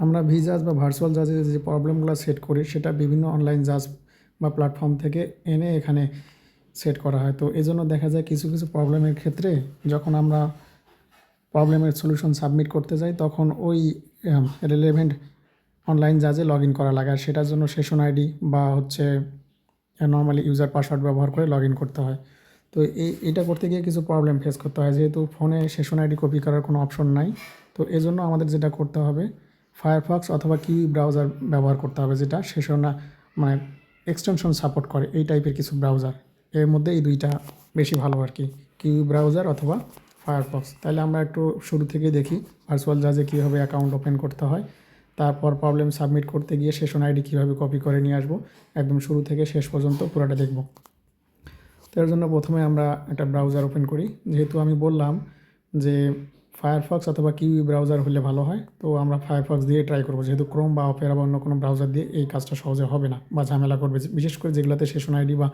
আমরা ভিজাজ বা ভার্চুয়াল জাজে যে প্রবলেমগুলো সেট করি সেটা বিভিন্ন অনলাইন জাজ বা প্ল্যাটফর্ম থেকে এনে এখানে সেট করা হয়। তো এজন্য দেখা যায় কিছু কিছু প্রবলেমের ক্ষেত্রে যখন আমরা প্রবলেমের সলিউশন সাবমিট করতে যাই তখন ওই রিলেভেন্ট অনলাইন জাজে লগ ইন করা লাগে, আর সেটার জন্য সেশন আইডি বা হচ্ছে নর্মালি ইউজার পাসওয়ার্ড ব্যবহার করে লগ ইন করতে হয়। তো এটা করতে গিয়ে কিছু প্রবলেম ফেস করতে হয়, যেহেতু ফোনে সেশন আইডি কপি করার কোনো অপশন নাই। তো এজন্য আমাদের যেটা করতে হবে, ফায়ারফক্স অথবা কিউই ব্রাউজার ব্যবহার করতে হবে, যেটা সেশন মানে এক্সটেনশন সাপোর্ট করে এই টাইপের কিছু ব্রাউজার। এর মধ্যে এই দুইটা বেশি ভালো আর কি, কিউই ব্রাউজার অথবা ফায়ারফক্স। তাহলে আমরা একটু শুরু থেকেই দেখি ভার্চুয়াল জাজে কীভাবে অ্যাকাউন্ট ওপেন করতে হয়, তারপর প্রবলেম সাবমিট করতে গিয়ে সেশন আইডি কীভাবে কপি করে নিয়ে আসবো, একদম শুরু থেকে শেষ পর্যন্ত পুরোটা দেখব। তো এর জন্য প্রথমে আমরা একটা ব্রাউজার ওপেন করি। যেহেতু আমি বললাম যে ফায়ারফক্স অথবা কিউই ব্রাউজার হলে ভালো হয়, তো আমরা ফায়ারফক্স দিয়ে ট্রাই করবো, যেহেতু ক্রোম বা অপেরা বা অন্য কোনো ব্রাউজার দিয়ে এই কাজটা সহজে হবে না বা ঝামেলা করবে, বিশেষ করে যেগুলোতে সেশন আইডি বা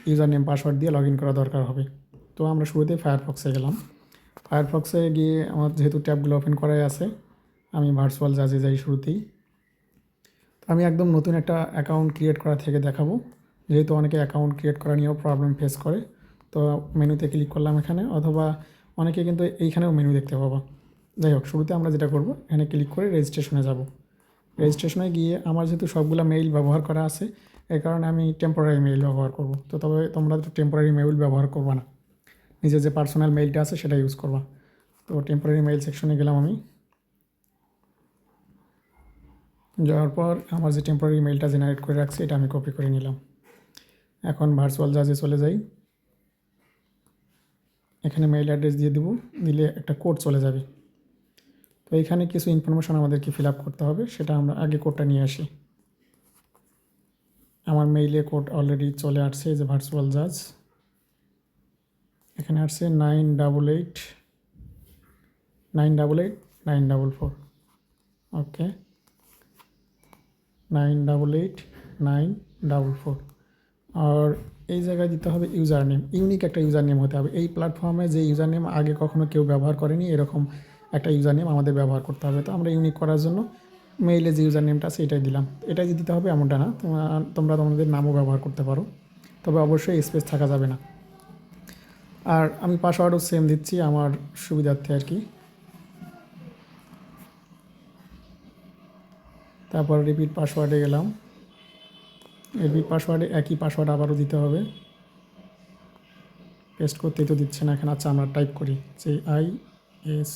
ইউজার নেম পাসওয়ার্ড দিয়ে লগ ইন করা দরকার হবে। তো আমরা শুরুতেই ফায়ারফক্সে গেলাম। ফায়ারফক্সে গিয়ে আমার যেহেতু ট্যাবগুলো ওপেন করাই আছে, আমি ভার্চুয়াল জাজে যাই শুরুতেই। তো আমি একদম নতুন একটা অ্যাকাউন্ট ক্রিয়েট করা থেকে দেখাবো, যেহেতু অনেকে অ্যাকাউন্ট ক্রিয়েট করা নিয়েও প্রবলেম ফেস করে। তো মেনুতে ক্লিক করলাম এখানে, অথবা অনেকে কিন্তু এইখানেও মেনু দেখতে পাবো। যাই হোক, শুরুতে আমরা যেটা করব, এখানে ক্লিক করে রেজিস্ট্রেশনে যাব। রেজিস্ট্রেশনে গিয়ে আমার যেহেতু সবগুলো মেইল ব্যবহার করা আছে, এই কারণে আমি টেম্পোরারি মেইল ব্যবহার করব। তো তবে তোমরা তো টেম্পোরারি মেইল ব্যবহার করবা না, নিজের যে পার্সোনাল মেইলটা আছে সেটা ইউজ করবা। তো টেম্পোরারি মেইল সেকশনে গেলাম আমি। যাওয়ার পর আমার যে টেম্পোরারি মেইলটা জেনারেট করে রাখছি এটা আমি কপি করে নিলাম। এখন ভার্চুয়াল জাজে চলে যাই। এখানে মেইল অ্যাড্রেস দিয়ে দেবো, দিলে একটা কোড চলে যাবে। তো এখানে কিছু ইনফরমেশন আমাদেরকে ফিল আপ করতে হবে, সেটা আমরা আগে কোডটা নিয়ে আসি। আমার মেইলে কোড অলরেডি চলে আসছে, যে ভার্চুয়াল জাজ এখানে আসছে 988 ওকে, 988 আর এই জায়গায় দিতে হবে ইউজার নেম। ইউনিক একটা ইউজার নেম হতে হবে। এই প্ল্যাটফর্মে যে ইউজার নেম আগে কখনো কেউ ব্যবহার করেনি এরকম একটা ইউজার নেম আমাদের ব্যবহার করতে হবে। তো আমরা ইউনিক করার জন্য মেইলে যে ইউজার নেমটা আছে এটাই দিলাম। এটাই যে দিতে হবে এমনটা না, তোমরা তোমাদের নামও ব্যবহার করতে পারো, তবে অবশ্যই স্পেস থাকা যাবে না। আর আমি পাসওয়ার্ডও সেম দিচ্ছি আমার সুবিধার্থে আর কি। তারপর রিপিট পাসওয়ার্ডে গেলাম। রিপিট পাসওয়ার্ডে একই পাসওয়ার্ড আবারও দিতে হবে। পেস্ট করতেই তো দিচ্ছে না এখানে। আচ্ছা, আমরা টাইপ করি JISE।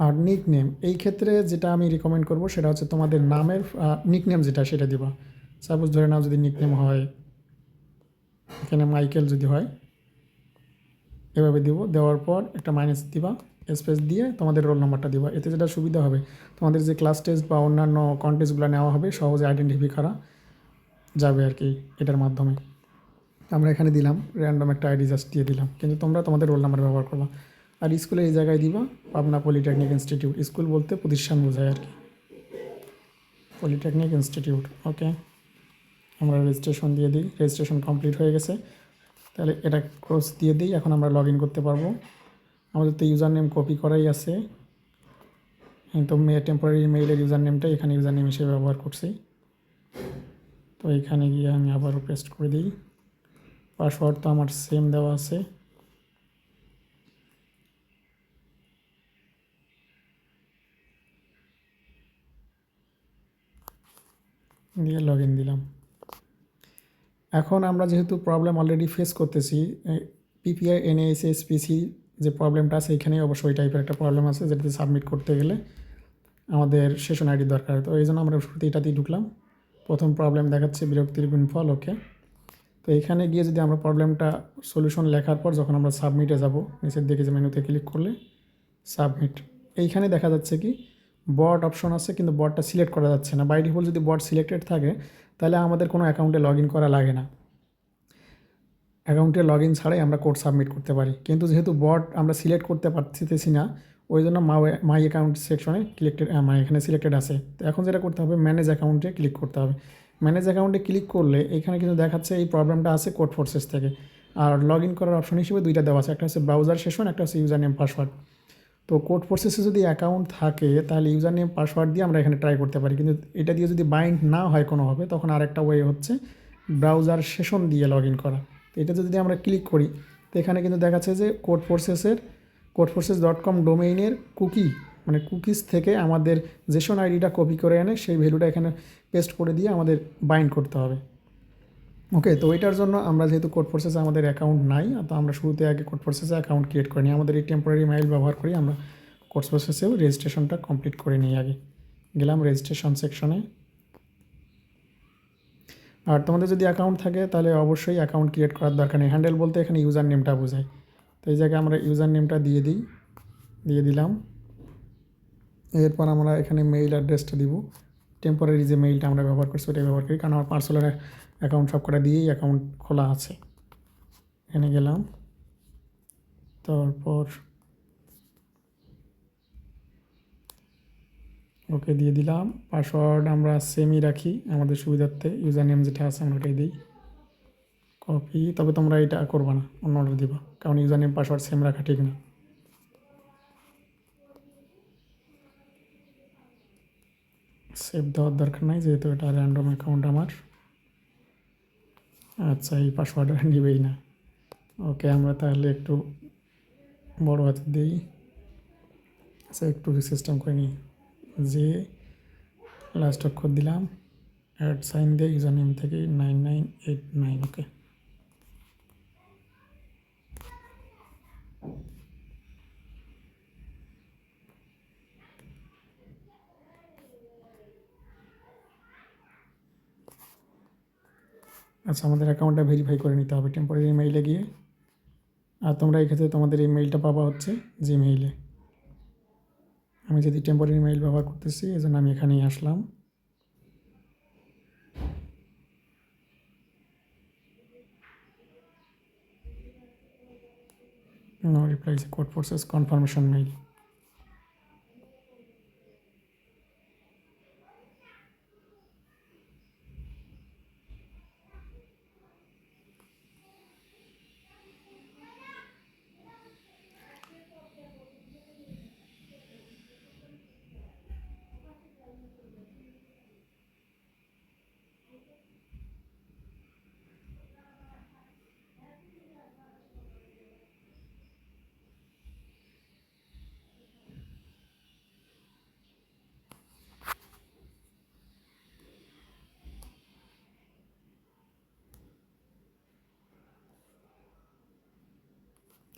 আর নিক নেম, এই ক্ষেত্রে যেটা আমি রিকমেন্ড করব সেটা হচ্ছে তোমাদের নামের নিক নেম যেটা সেটা দিবা। সাপোজ ধরে নাও যদি নিক নেম হয় এখানে মাইকেল, যদি হয় এভাবে দিব। দেওয়ার পর একটা মাইনাস দিবা, স্পেস দিয়ে তোমাদের রোল নাম্বারটা দিবা। এতে যেটা সুবিধা হবে, তোমাদের যে ক্লাস টেস্ট বা অন্যান্য কন্টেস্টগুলো নেওয়া হবে সহজে আইডেন্টিফাই করা যাবে আর কি এটার মাধ্যমে। আমরা এখানে দিলাম র্যান্ডম একটা আইডি জাস্ট দিয়ে দিলাম, কিন্তু তোমরা তোমাদের রোল নাম্বার ব্যবহার করবা। আর স্কুলে এই জায়গায় দিবা পাবনা পলিটেকনিক ইনস্টিটিউট। স্কুল বলতে প্রতিষ্ঠান বোঝায় আর কি, পলিটেকনিক ইনস্টিটিউট। ওকে, আমরা রেজিস্ট্রেশন দিয়ে দিই। রেজিস্ট্রেশন কমপ্লিট হয়ে গেছে, তাহলে এটা ক্রস দিয়ে দিই। এখন আমরা লগ ইন করতে পারবো। আমাদের তো ইউজার নেম কপি করাই আছে, তো টেম্পোরারি মেইলের ইউজার নেমটা এখানে ইউজার নেম হিসেবে ব্যবহার করছি। তো এখানে গিয়ে আমি আবারও পেস্ট করে দিই। পাসওয়ার্ড তো আমার সেম দেওয়া আছে। দিয়ে লগ ইন দিলাম। এখন আমরা যেহেতু প্রবলেম অলরেডি ফেস করতেছি, PPI NASSPC যে প্রবলেমটা আছে এখানেই অবশ্যই ওই টাইপের একটা প্রবলেম আছে, যেটাতে সাবমিট করতে গেলে আমাদের সেশন আইডি দরকার। তো এই জন্য আমরা শুরুতে এটাতেই ঢুকলাম। প্রথম প্রবলেম দেখাচ্ছে বিরক্তির গুণফল। ওকে, তো এখানে গিয়ে যদি আমরা প্রবলেমটা সলিউশন লেখার পর যখন আমরা সাবমিটে যাব, নিচের দিকে যে মেনুতে ক্লিক করলে সাবমিট, এইখানে দেখা যাচ্ছে কি বট অপশন আছে, কিন্তু বটটা সিলেক্ট করা যাচ্ছে না। বাই ডিফল্ট যদি বট সিলেক্টেড থাকে তাহলে আমাদের কোনো অ্যাকাউন্টে লগ ইন করা লাগে না, অ্যাকাউন্টে লগ ইন ছাড়াই আমরা কোড সাবমিট করতে পারি। কিন্তু যেহেতু বট আমরা সিলেক্ট করতে পারতেছি না, ওই জন্য মাই অ্যাকাউন্ট সেকশনে মানে এখানে সিলেক্টেড আছে। তো এখন যেটা করতে হবে, ম্যানেজ অ্যাকাউন্টে ক্লিক করতে হবে। ম্যানেজ অ্যাকাউন্টে ক্লিক করলে এখানে কিন্তু দেখাচ্ছে এই প্রবলেমটা আছে কোড ফোর্সেস থেকে। আর লগ ইন করার অপশন হিসেবে দুইটা দেওয়া আছে, একটা হচ্ছে ব্রাউজার সেশন, একটা হচ্ছে ইউজার নেম পাসওয়ার্ড। তো কোড ফোর্সেসে যদি অ্যাকাউন্ট থাকে তাহলে ইউজার নেম পাসওয়ার্ড দিয়ে আমরা এখানে ট্রাই করতে পারি, কিন্তু এটা দিয়ে যদি বাইন্ড না হয় কোনোভাবে তখন আরেকটা ওয়ে হচ্ছে ব্রাউজার সেশন দিয়ে লগ ইন করা। তো এটা যদি আমরা ক্লিক করি তো এখানে কিন্তু দেখাচ্ছে যে codeforces.com ডোমেইনের কুকি মানে কুকিজ থেকে আমাদের জেসন আইডিটা কপি করে এনে সেই ভ্যালুটা এখানে পেস্ট করে দিয়ে আমাদের বাইন্ড করতে হবে। ওকে, তো এটার জন্য আমরা যেহেতু কোড ফোর্সেসে আমাদের অ্যাকাউন্ট নাই, তো আমরা শুরুতে আগে কোড ফোর্সেসে অ্যাকাউন্ট ক্রিয়েট করে নিই। আমাদের এই টেম্পোরারি মেইল ব্যবহার করি আমরা কোড ফোর্সেসেও রেজিস্ট্রেশনটা কমপ্লিট করে নিই। আগে গেলাম রেজিস্ট্রেশন সেকশনে। আর তোমাদের যদি অ্যাকাউন্ট থাকে তাহলে অবশ্যই অ্যাকাউন্ট ক্রিয়েট করার দরকার নেই। হ্যান্ডেল বলতে এখানে ইউজার নেমটা বোঝায়। তো এই জায়গায় আমরা ইউজার নেমটা দিয়ে দিলাম। এরপর আমরা এখানে মেইল অ্যাড্রেসটা দিব। টেম্পোরারি যে মেইলটা আমরা ব্যবহার করছি ওটাই ব্যবহার করি, কারণ আমার পার্সোনাল অ্যাকাউন্ট সব কটা দিয়েই অ্যাকাউন্ট খোলা আছে। এখানে গেলাম, তারপর ওকে দিয়ে দিলাম। পাসওয়ার্ড আমরা সেমই রাখি আমাদের সুবিধার্থে, ইউজার নেম যেটা আছে আমরা ওটাই দিই। কপি, তবে তোমরা এটা করবা না, অন্যটা দিবা, কারণ ইউজার নেম পাসওয়ার্ড সেম রাখা ঠিক না। সেভ দেওয়ার দরকার নাই যেহেতু এটা র্যান্ডম অ্যাকাউন্ট আমার। আচ্ছা, এই পাসওয়ার্ড নিবেই না। ওকে, আমরা তাহলে একটু বড় হাতে দিই। আচ্ছা, একটু সিস্টেম করে নিই। যে লাস্ট অক্ষর দিলাম, অ্যাড সাইন দিয়ে ইউজার নেম থেকে 9989। ওকে, আচ্ছা, আমাদের অ্যাকাউন্টটা ভেরিফাই করে নিতে হবে টেম্পোরারি মেইলে গিয়ে। আর তোমরা এই ক্ষেত্রে তোমাদের এই মেইলটা পাবা হচ্ছে জিমেইলে। আমি যদি টেম্পোরারি মেইল ব্যবহার করতেছি এই জন্য আমি এখানেই আসলাম। No reply Codeforces confirmation mail.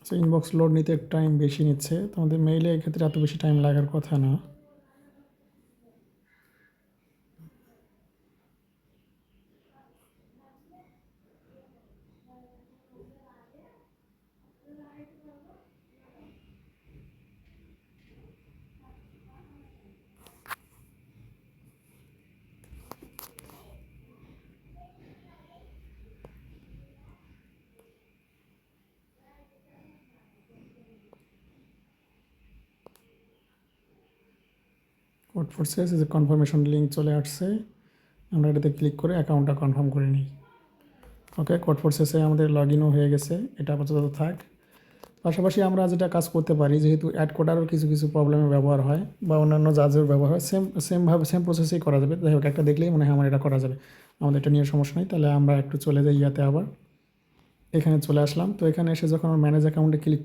So inbox load নিতে একটু টাইম বেশি নিচ্ছে, তোমাদের মেইলে এক্ষেত্রে এত বেশি টাইম লাগার কথা না। কোড ফোর্সেস যে কনফার্মেশন লিঙ্ক চলে আসছে, আমরা এটাতে ক্লিক করে অ্যাকাউন্টটা কনফার্ম করে নিই। ওকে, কোড ফোর্সেসে আমাদের লগ ইনও হয়ে গেছে, এটা আপাতত থাক। পাশাপাশি আমরা যেটা কাজ করতে পারি, যেহেতু অ্যাড কোডারও কিছু কিছু প্রবলেমে ব্যবহার হয় বা অন্যান্য জাজের ব্যবহার হয়, সেম প্রসেসেই করা যাবে। যাই হোক, একটা দেখলেই মনে হয় আমার এটা করা যাবে, আমাদের এটা নিয়ে সমস্যা নেই। তাহলে আমরা একটু চলে যাই ইয়াতে, আবার এখানে চলে আসলাম। তো এখানে এসে যখন আমরা ম্যানেজ অ্যাকাউন্টে ক্লিক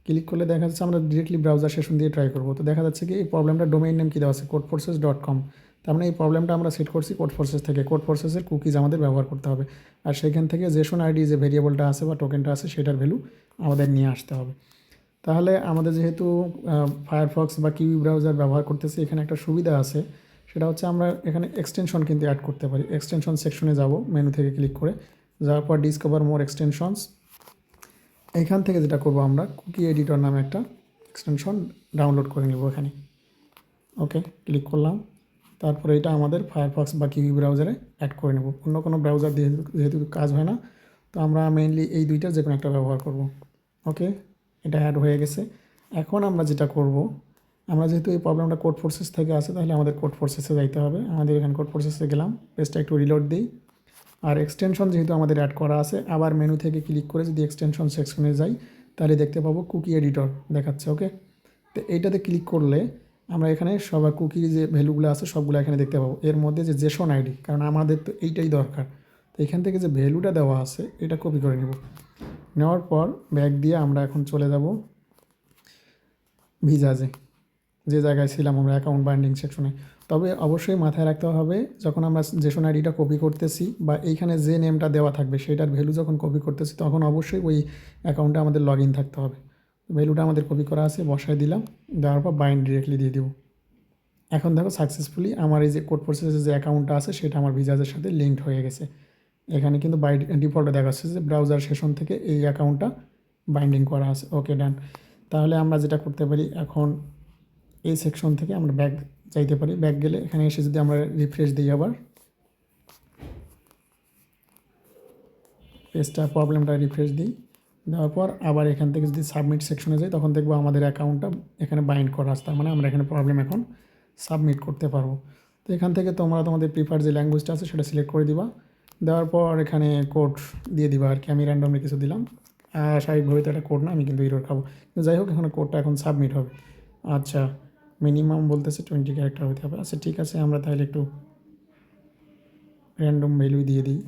ক্লিক করলে দেখা যাচ্ছে আমরা ডিরেক্টলি ব্রাউজার সেশন দিয়ে ট্রাই করবো। তো দেখা যাচ্ছে কি এই প্রবলেমটা ডোমেইন নেম কী দেওয়া আছে, codeforces.com। তার মানে এই প্রবলেমটা আমরা সেট করছি কোড ফোর্সেস থেকে। কোড ফোর্সেসের কুকিজ আমাদের ব্যবহার করতে হবে, আর সেইখান থেকে জেসন আইডি যে ভেরিয়েবলটা আছে বা টোকেনটা আছে সেটার ভ্যালু আমাদের নিয়ে আসতে হবে। তাহলে আমাদের যেহেতু ফায়ারফক্স বা কিউই ব্রাউজার ব্যবহার করতেছি, এখানে একটা সুবিধা আছে, সেটা হচ্ছে আমরা এখানে এক্সটেনশন কিন্তু অ্যাড করতে পারি। এক্সটেনশন সেকশনে যাব, মেনু থেকে ক্লিক করে যাওয়ার পর ডিসকভার মোর এক্সটেনশনস। এইখান থেকে যেটা করবো, আমরা কুকি এডিটর নামে একটা এক্সটেনশন ডাউনলোড করে নেব এখানে। ওকে, ক্লিক করলাম। তারপরে এটা আমাদের ফায়ারফক্স বা কিউই ব্রাউজারে অ্যাড করে নেব। অন্য কোনো ব্রাউজার দিয়ে যেহেতু কাজ হয় না, তো আমরা মেইনলি এই দুইটার যে কোনো একটা ব্যবহার করব। ওকে, এটা অ্যাড হয়ে গেছে। এখন আমরা যেটা করব, আমরা যেহেতু এই প্রবলেমটা কোড ফোর্সেস থেকে আসে, তাহলে আমাদের কোড ফোর্সেসে যাইতে হবে। আমাদের এখানে কোড ফোর্সেসে গেলাম, পেজটা একটু রিলোড দিই। আর এক্সটেনশন যেহেতু আমাদের অ্যাড করা আছে, আবার মেনু থেকে ক্লিক করে যদি এক্সটেনশন সেকশনে যাই তাহলে দেখতে পাবো কুকি এডিটর দেখাচ্ছে। ওকে, তো এইটাতে ক্লিক করলে আমরা এখানে সবার কুকির যে ভ্যালুগুলো আছে সবগুলো এখানে দেখতে পাবো। এর মধ্যে যে জেসন আইডি, কারণ আমাদের তো এইটাই দরকার, তো এখান থেকে যে ভ্যালুটা দেওয়া আছে এটা কপি করে নেব। নেওয়ার পর ব্যাক দিয়ে আমরা এখন চলে যাব ভিজাজে, যে জায়গায় ছিলাম আমরা অ্যাকাউন্ট বাইন্ডিং সেকশনে। তবে অবশ্যই মাথায় রাখতে হবে, যখন আমরা জেসন আইডিটা কপি করতেছি বা এইখানে যে নেমটা দেওয়া থাকবে সেটার ভ্যালু যখন কপি করতেছি তখন অবশ্যই ওই অ্যাকাউন্টে আমাদের লগ ইন থাকতে হবে। ভ্যালুটা আমাদের কপি করা আছে, বসায় দিলাম, দেওয়ার পর বাইন্ড ডিরেক্টলি দিয়ে দেবো। এখন দেখো সাকসেসফুলি আমার এই যে কোড প্রসেসের যে অ্যাকাউন্টটা আছে সেটা আমার ভিজাজের সাথে লিঙ্কড হয়ে গেছে। এখানে কিন্তু বাই ডিফল্টে দেখাচ্ছে যে ব্রাউজার সেশন থেকে এই অ্যাকাউন্টটা বাইন্ডিং করা আছে। ওকে, ডান। তাহলে আমরা যেটা করতে পারি, এখন এই সেকশন থেকে আমরা ব্যাক যাইতে পারি। ব্যাক গেলে এখানে এসে যদি আমরা রিফ্রেশ দিই, আবার পেজটা প্রবলেমটা রিফ্রেশ দিই, দেওয়ার পর আবার এখান থেকে যদি সাবমিট সেকশনে যাই তখন দেখবো আমাদের অ্যাকাউন্টটা এখানে বাইন্ড করা আছে। তার মানে আমরা এখানে প্রবলেম এখন সাবমিট করতে পারবো। তো এখান থেকে তোমরা তোমাদের প্রিফার যে ল্যাঙ্গুয়েজটা আছে সেটা সিলেক্ট করে দিবা। দেওয়ার পর এখানে কোড দিয়ে দিবা আর কি। আমি র্যান্ডমলি কিছু দিলাম, স্বাভাবিকভাবে তো এটা কোড না, আমি কিন্তু এরর খাবো। কিন্তু যাই হোক, এখানে কোডটা এখন সাবমিট হবে। আচ্ছা, মিনিমাম বলতেছে 20 ক্যারেক্টার হতে হবে। আচ্ছা ঠিক আছে, আমরা তাহলে একটু র্যান্ডম ভ্যালু দিয়ে দিই।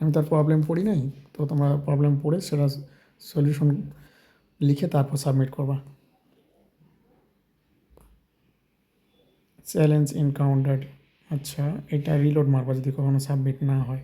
আমি তার প্রবলেম পড়ি নাই, তো তোমরা প্রবলেম পড়ে সেটা সলিউশন লিখে তারপর সাবমিট করবা। চ্যালেঞ্জ এনকাউন্টার্ড, আচ্ছা এটা রিলোড মারবা যদি কখনো সাবমিট না হয়।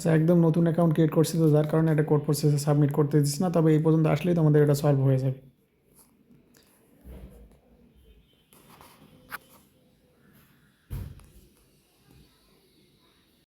আচ্ছা, একদম নতুন অ্যাকাউন্ট ক্রিয়েট করছি তো যার কারণে এটা কোড প্রসেসে সাবমিট করতে দিচ্ছি না, তবে এই পর্যন্ত আসলেই তোমাদের এটা সলভ হয়ে যাবে।